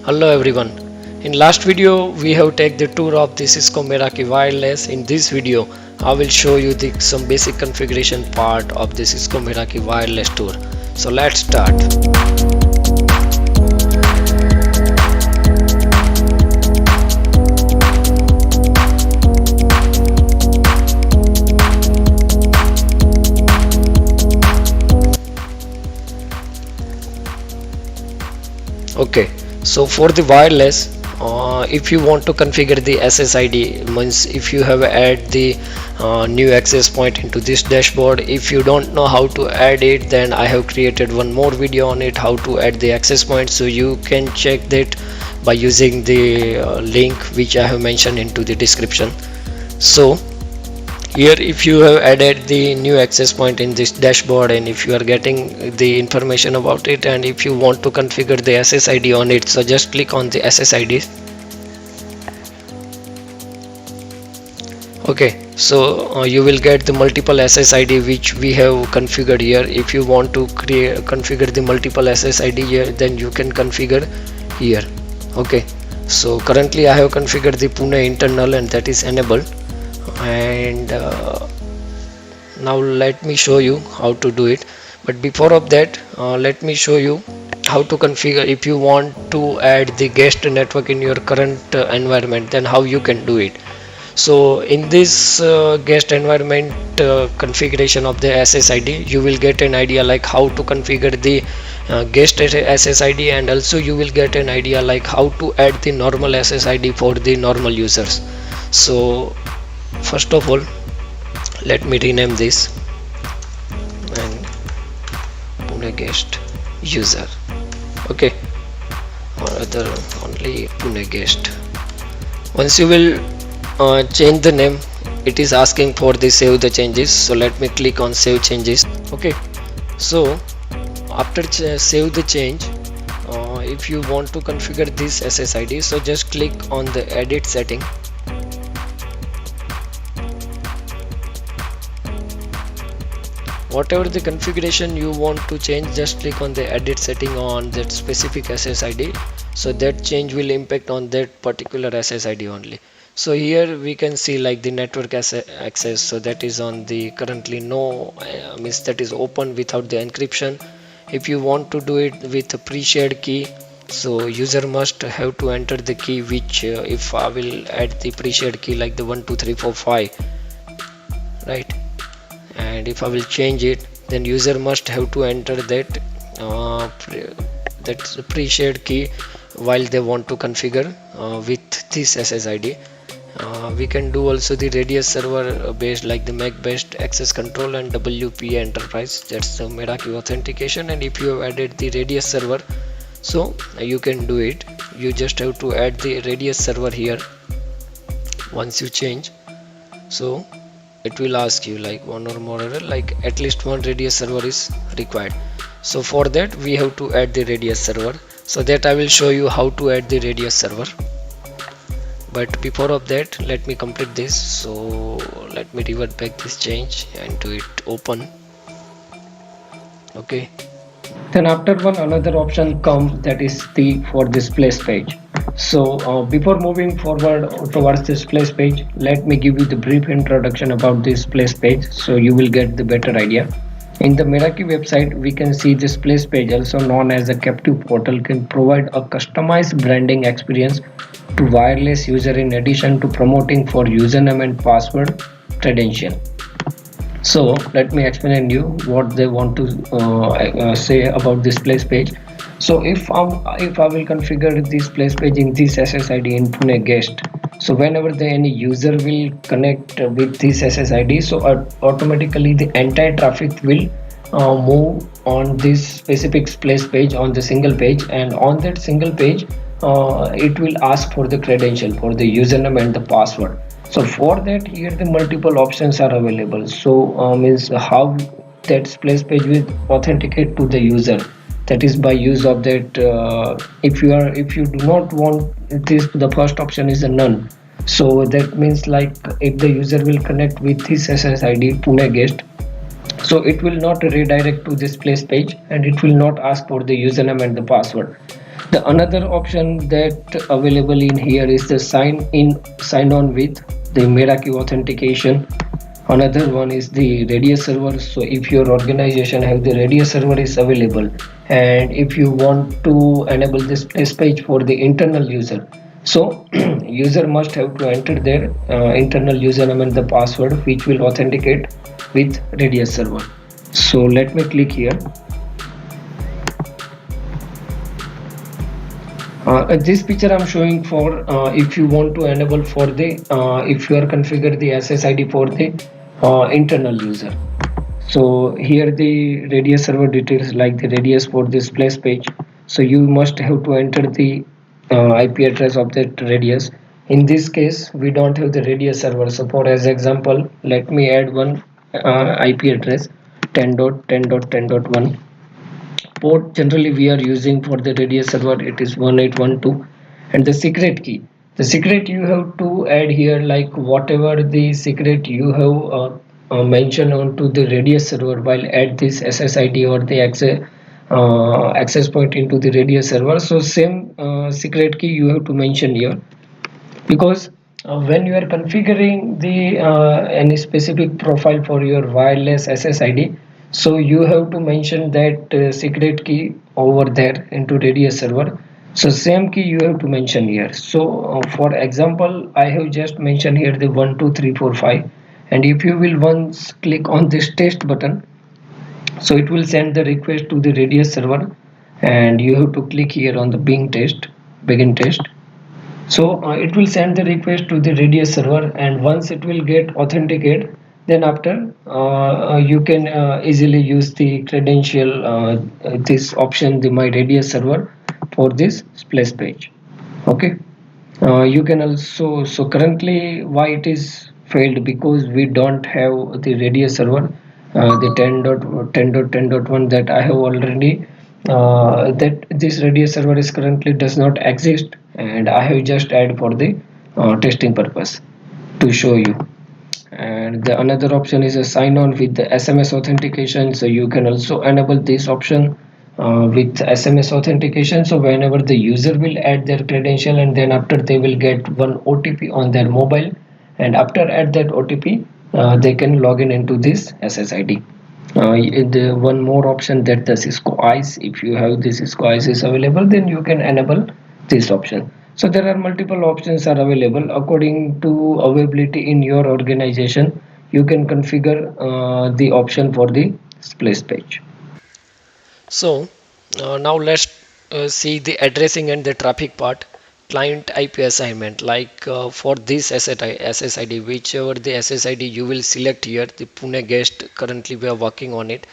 Hello everyone. In last video we have taken the tour of the Cisco Meraki Wireless. In this video I will show you some basic configuration part of the Cisco Meraki Wireless tour. So let's start. Okay, so for the wireless, if you want to configure the SSID, means if you have add the new access point into this dashboard, if you don't know how to add it, then I have created one more video on it, how to add the access point, so you can check that by using the link which I have mentioned into the description. So here if you have added the new access point in this dashboard, and if you are getting the information about it, and if you want to configure the SSID on it, so just click on the SSID. Okay, so you will get the multiple SSID which we have configured here. If you want to configure the multiple SSID here, then you can configure here. Okay, so currently I have configured the Pune internal and that is enabled. And now let me show you how to do it, but before of that let me show you how to configure. If you want to add the guest network in your current environment, then how you can do it. So in this guest environment configuration of the SSID, you will get an idea like how to configure the guest SSID, and also you will get an idea like how to add the normal SSID for the normal users. So first of all, let me rename this and Pune guest user. Okay, or other only Pune guest. Once you will change the name, it is asking for the save the changes, so let me click on save changes. Okay, so after save the change, if you want to configure this SSID, so just click on the edit setting. Whatever the configuration you want to change, just click on the edit setting on that specific SSID, so that change will impact on that particular SSID only. So here we can see like the network access, so that is on the currently no, means that is open without the encryption. If you want to do it with a pre-shared key, so user must have to enter the key, which if I will add the pre-shared key like the 12345, right, and if I will change it, then user must have to enter that pre-shared key while they want to configure with this SSID. We can do also the radius server based like the MAC based access control and WPA enterprise, that's the Meraki authentication. And if you have added the radius server, so you can do it. You just have to add the radius server here. Once you change, so it will ask you like one or more error, like at least one radius server is required. So for that we have to add the radius server, so that I will show you how to add the radius server. But before of that, let me complete this. So let me revert back this change and do it open. Okay, then after one another option comes, that is the for this splash page. So before moving forward towards this splash page, let me give you the brief introduction about this splash page, so you will get the better idea. In the Meraki website, we can see this splash page, also known as a captive portal, can provide a customized branding experience to wireless user in addition to promoting for username and password credential. So let me explain you what they want to say about this splash page. So if I will configure this splash page in this SSID in Pune guest, so whenever any user will connect with this SSID, so automatically the entire traffic will move on this specific splash page on the single page, and on that single page it will ask for the credential for the username and the password. So for that, here the multiple options are available. So means how that splash page will authenticate to the user, that is by use of that if you do not want this, the first option is a none. So that means like if the user will connect with his SSID Pune guest, so it will not redirect to this place page and it will not ask for the username and the password. The another option that available in here is the sign on with the Meraki authentication. Another one is the radius server. So if your organization have the radius server is available, and if you want to enable this place page for the internal user, so user must have to enter their internal username and the password which will authenticate with radius server. So let me click here. This picture I'm showing for if you want to enable for the if you are configure the SSID for the internal user. So here the radius server details like the radius for this place page. So you must have to enter the IP address of that radius. In this case, we don't have the radius server. So for as example, let me add one IP address 10.10.10.1. Port generally we are using for the radius server, it is 1812. And the secret key, the secret you have to add here, like whatever the secret you have mentioned onto the radius server while add this SSID or the access point into the radius server. So same secret key you have to mention here, because when you are configuring the any specific profile for your wireless SSID, so you have to mention that secret key over there into radius server. So same key you have to mention here. So for example, I have just mentioned here the 12345, and if you will once click on this test button, so it will send the request to the radius server, and you have to click here on the begin test. So it will send the request to the radius server, and once it will get authenticated, then after you can easily use the credential this option, the my radius server, for this splash page. Okay. You can also, so currently why it is failed, because we don't have the radius server, the 10.10.10.1 that I have already that this radius server is currently does not exist, and I have just add for the testing purpose to show you. And the another option is a sign on with the SMS authentication. So you can also enable this option with SMS authentication. So whenever the user will add their credential, and then after they will get one OTP on their mobile, and after add that OTP they can log in into this SSID. The one more option that the Cisco ICE, if you have this Cisco ICE is available, then you can enable this option. So there are multiple options are available according to availability in your organization. You can configure the option for the splash page. So now let's see the addressing and the traffic part. Client IP assignment, like for this SSID, whichever the SSID you will select here, the Pune guest, currently we are working on it.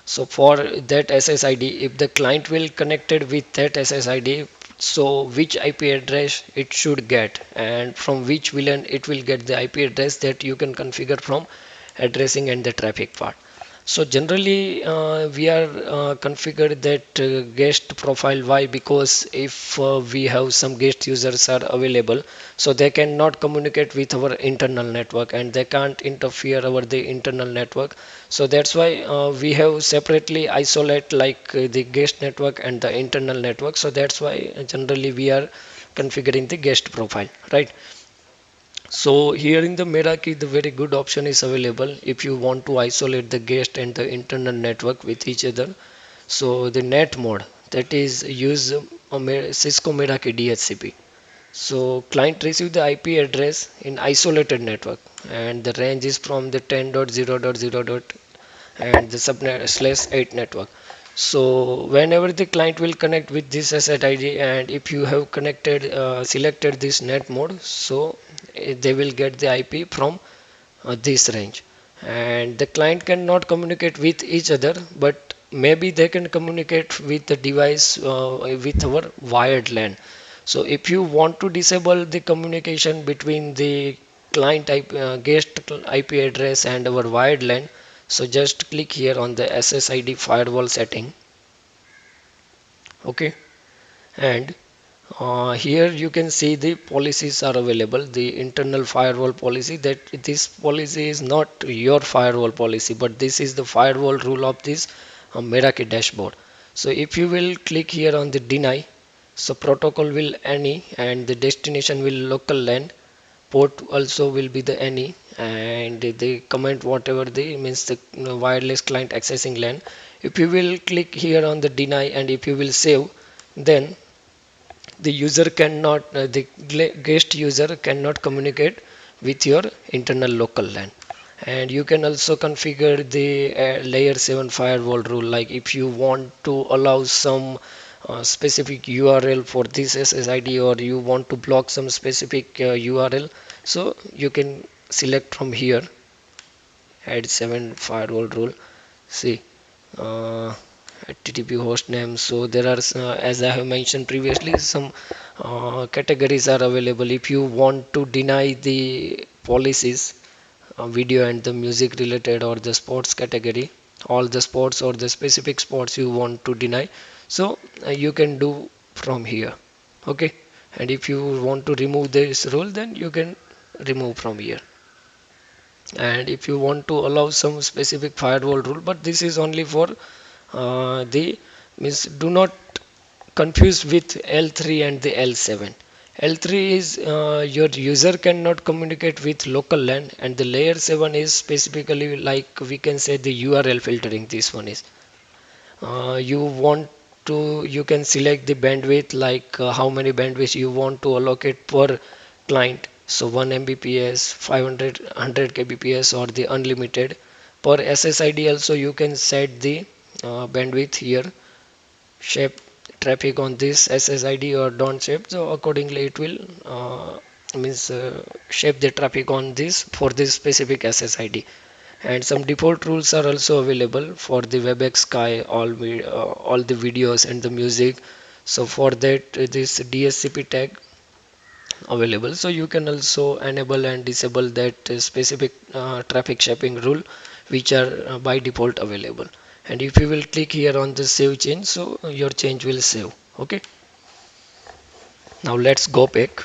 So for that SSID, if the client will connected with that SSID, so which IP address it should get, and from which VLAN it will get the IP address, that you can configure from addressing and the traffic part. So generally we are configured that guest profile. Why? Because if we have some guest users are available, so they cannot communicate with our internal network, and they can't interfere over the internal network. So that's why we have separately isolate like the guest network and the internal network. So that's why generally we are configuring the guest profile, right? So here in the Meraki, the very good option is available if you want to isolate the guest and the internal network with each other. So the net mode, that is use Cisco Meraki DHCP. So client receive the IP address in isolated network, and the range is from the 10.0.0. and the subnet /8 network. So whenever the client will connect with this SSID, and if you have connected selected this net mode, so they will get the IP from this range, and the client cannot communicate with each other, but maybe they can communicate with the device with our wired LAN. So if you want to disable the communication between the client guest IP address and our wired LAN, so just click here on the SSID firewall setting. Okay, and here you can see the policies are available, the internal firewall policy. That this policy is not your firewall policy, but this is the firewall rule of this Meraki dashboard. So if you will click here on the deny, So protocol will any and the destination will local LAN. Port also will be the any, and the comment whatever the means the wireless client accessing LAN. If you will click here on the deny and if you will save, then the user cannot guest user cannot communicate with your internal local LAN. And you can also configure the layer 7 firewall rule, like if you want to allow some specific URL for this SSID, or you want to block some specific URL, so you can select from here add 7 firewall rule. See, HTTP host name. So there are as I have mentioned previously, some categories are available. If you want to deny the policies, video and the music related or the sports category, all the sports or the specific sports you want to deny, so you can do from here. Okay, and if you want to remove this rule, then you can remove from here. And if you want to allow some specific firewall rule, but this is only for the means do not confuse with L3 and the L7. L3 is your user cannot communicate with local LAN, and the layer 7 is specifically like we can say the URL filtering. This one is you want to, you can select the bandwidth, like how many bandwidth you want to allocate per client. So 1 Mbps, 500, 100 kbps, or the unlimited. Per SSID also you can set the bandwidth here. Shape traffic on this SSID or don't shape, so accordingly it will shape the traffic on this for this specific SSID. And some default rules are also available for the WebEx Sky, all the videos and the music. So for that this DSCP tag available, so you can also enable and disable that specific traffic shaping rule, which are by default available. And if you will click here on the save change, so your change will save. Okay, now let's go back.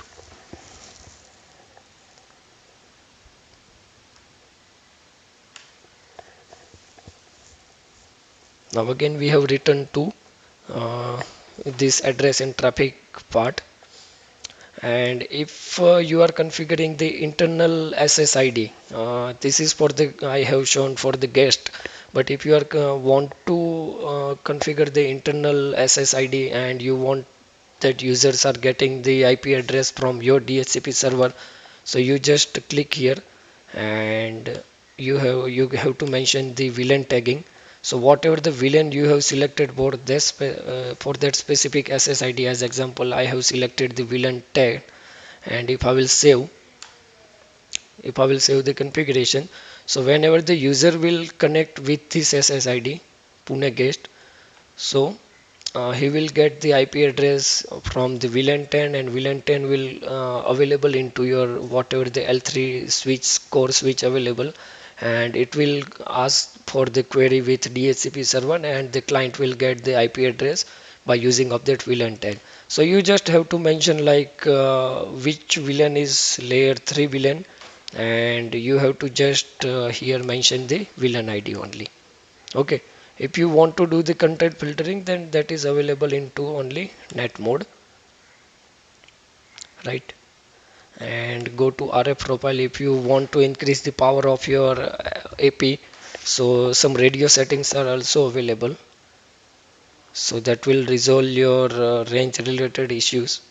Now again we have returned to uh, this address and traffic part. And if you are configuring the internal SSID, this is for the I have shown for the guest. But if you are want to configure the internal SSID and you want that users are getting the IP address from your DHCP server, so you just click here and you have to mention the VLAN tagging. So whatever the VLAN you have selected for this for that specific SSID, as example I have selected the VLAN tag. And if I will save the configuration, so whenever the user will connect with this SSID Pune guest, so he will get the IP address from the VLAN 10, and VLAN 10 will available into your whatever the L3 switch, core switch available, and it will ask for the query with DHCP server, and the client will get the IP address by using of that VLAN tag. So you just have to mention like which VLAN is layer 3 VLAN, and you have to just here mention the VLAN ID only. Okay, if you want to do the content filtering, then that is available into only net mode, right? And go to RF profile. If you want to increase the power of your AP, so some radio settings are also available, so that will resolve your range related issues.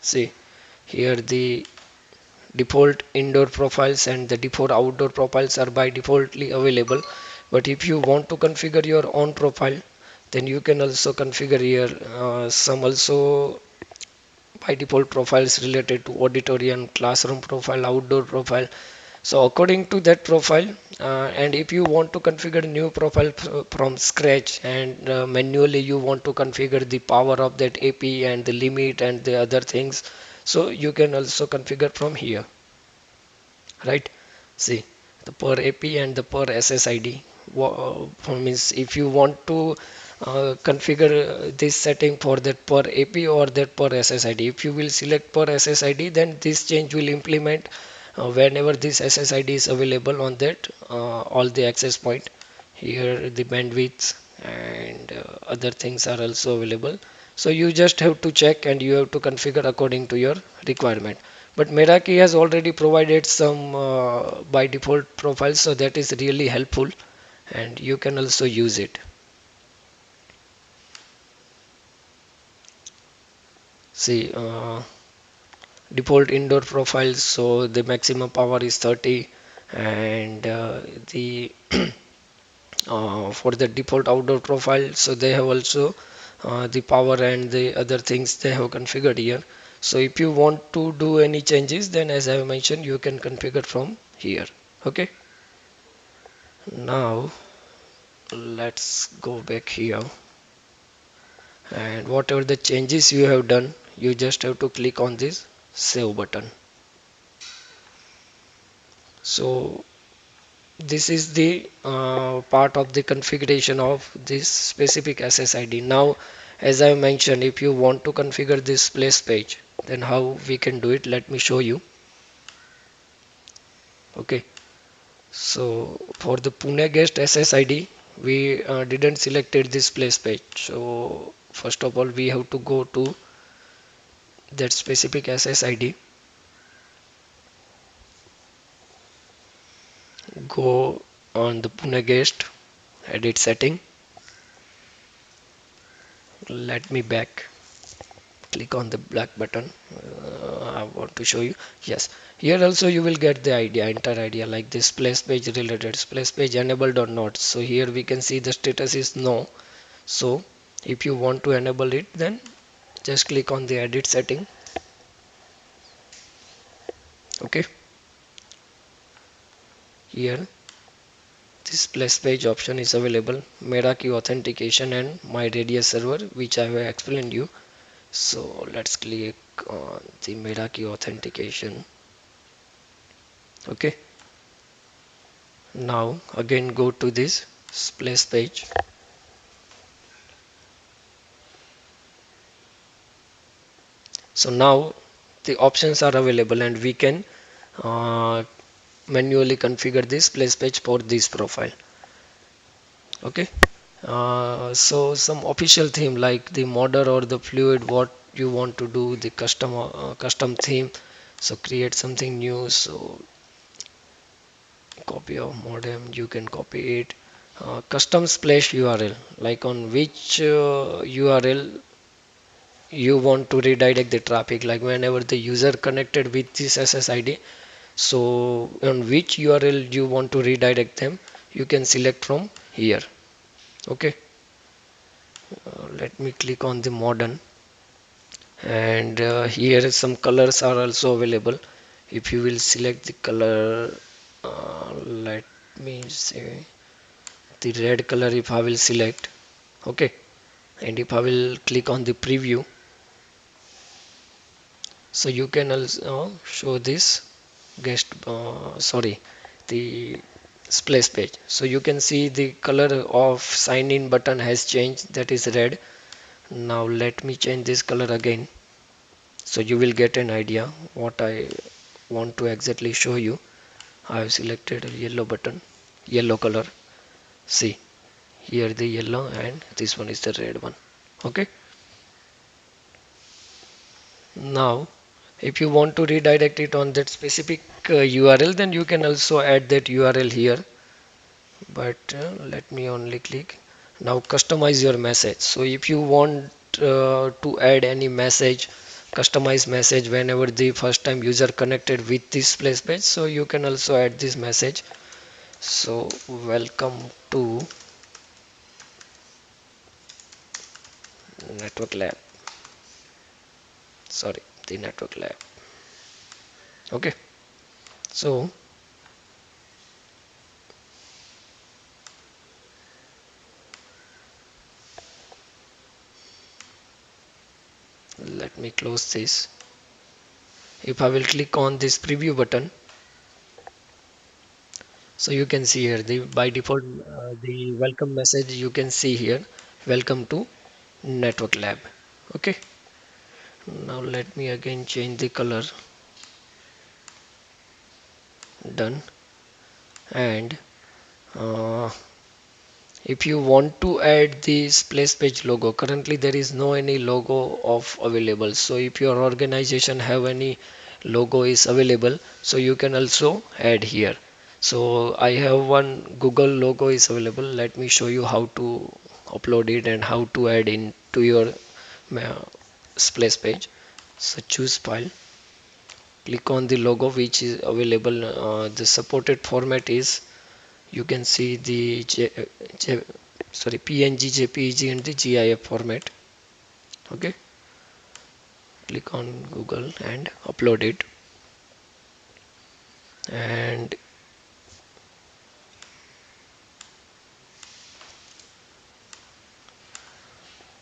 See here the default indoor profiles and the default outdoor profiles are by defaultly available. But if you want to configure your own profile, then you can also configure here some also by default profiles related to auditorium, classroom profile, outdoor profile. So according to that profile, and if you want to configure a new profile from scratch, and manually you want to configure the power of that AP and the limit and the other things, so you can also configure from here, right? See the per AP and the per SSID. Means if you want to configure this setting for that per AP or that per SSID, if you will select per SSID, then this change will implement whenever this SSID is available on that all the access point. Here the bandwidth and other things are also available. So you just have to check and you have to configure according to your requirement. But Meraki has already provided some by default profiles, so that is really helpful and you can also use it. See, default indoor profiles, so the maximum power is 30, and the for the default outdoor profile, so they have also the power and the other things they have configured here. So if you want to do any changes, then as I have mentioned, you can configure from here. Okay, now let's go back here, and whatever the changes you have done, you just have to click on this save button. So this is the part of the configuration of this specific SSID. Now, as I mentioned, if you want to configure this place page, then how we can do it, let me show you. Okay, so for the Pune guest SSID, we didn't selected this place page. So first of all, we have to go to that specific SSID, go on the Pune guest, edit setting. Let me back, click on the black button. I want to show you. Yes, here also you will get the idea, entire idea, like this place page related, place page enabled or not. So here we can see the status is no. So if you want to enable it, then just click on the edit setting. Okay, here this place page option is available, Meraki authentication and my radius server, which I have explained you. So let's click on the Meraki authentication. Okay, now again go to this place page. So now the options are available and we can uh, manually configure this place page for this profile. Okay, so some official theme like the modder or the fluid, what you want to do, the custom theme. So create something new. So copy of modem, you can copy it. Custom splash URL, like on which URL you want to redirect the traffic, like whenever the user connected with this SSID, so on which URL you want to redirect them, you can select from here. Okay, let me click on the modern, and here some colors are also available. If you will select the color, let me say the red color, if I will select. Okay, and if I will click on the preview, so you can also show this guest sorry, the splash page. So you can see the color of sign in button has changed, that is red. Now let me change this color again, so you will get an idea what I want to exactly show you. I have selected a yellow button, yellow color. See, here the yellow and this one is the red one. Okay, now if you want to redirect it on that specific URL, then you can also add that URL here, but let me only click. Now customize your message. So if you want to add any message, customize message whenever the first time user connected with this place page, so you can also add this message. So welcome to network lab, sorry, the network lab. Okay, so let me close this. If I will click on this preview button, so you can see here the by default the welcome message, you can see here, welcome to network lab. Okay, now let me again change the color. Done. And uh, if you want to add the splash page logo, currently there is no any logo of available. So if your organization have any logo is available, so you can also add here. So I have one Google logo is available. Let me show you how to upload it and how to add into your splash page. So choose file, click on the logo which is available. The supported format is, you can see the PNG, JPEG and the GIF format. Okay, click on Google and upload it, and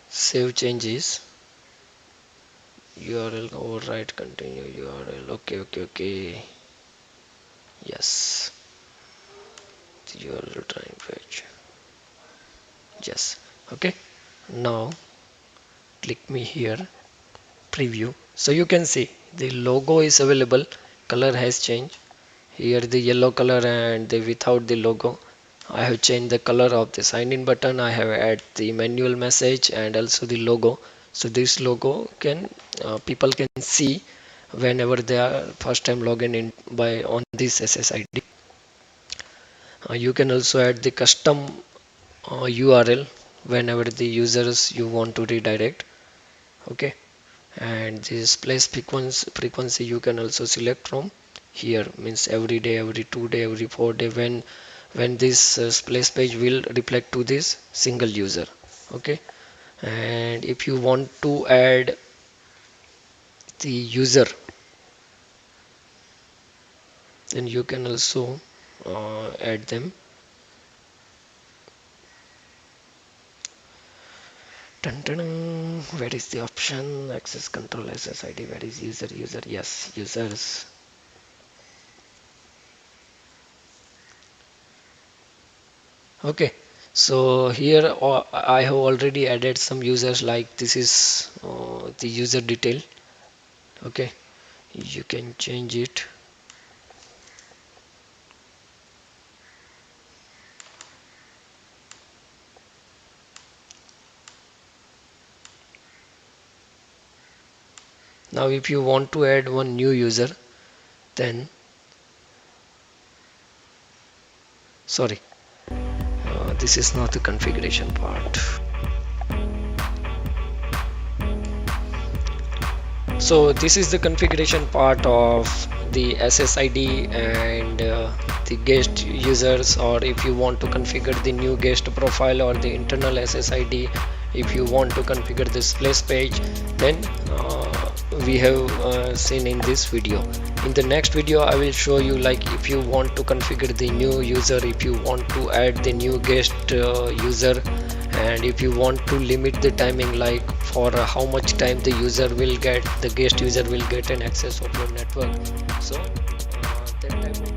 save changes. URL override, continue URL. Okay, yes, the URL trying page, yes. Okay, now click me here, preview. So you can see the logo is available, color has changed. Here the yellow color and the without the logo. I have changed the color of the sign in button. I have added the manual message and also the logo. So this logo can people can see whenever they are first time login in by on this SSID. You can also add the custom URL whenever the users you want to redirect. Okay, and this place frequency you can also select from here, means every day, every 2 day, every 4 day, when this splash page will reflect to this single user. Okay, and if you want to add the user, then you can also add them. Dun, dun, dun. Where is the option? Access control SSID. Where is user? Yes, users. Okay, so here I have already added some users, like this is the user detail. Okay, you can change it. Now if you want to add one new user, then sorry, this is not the configuration part. So this is the configuration part of the SSID and the guest users, or if you want to configure the new guest profile or the internal SSID, if you want to configure the splash page, then we have seen in this video. In the next video I will show you, like if you want to configure the new user, if you want to add the new guest user, and if you want to limit the timing, like for how much time the guest user will get an access of your network. So that type of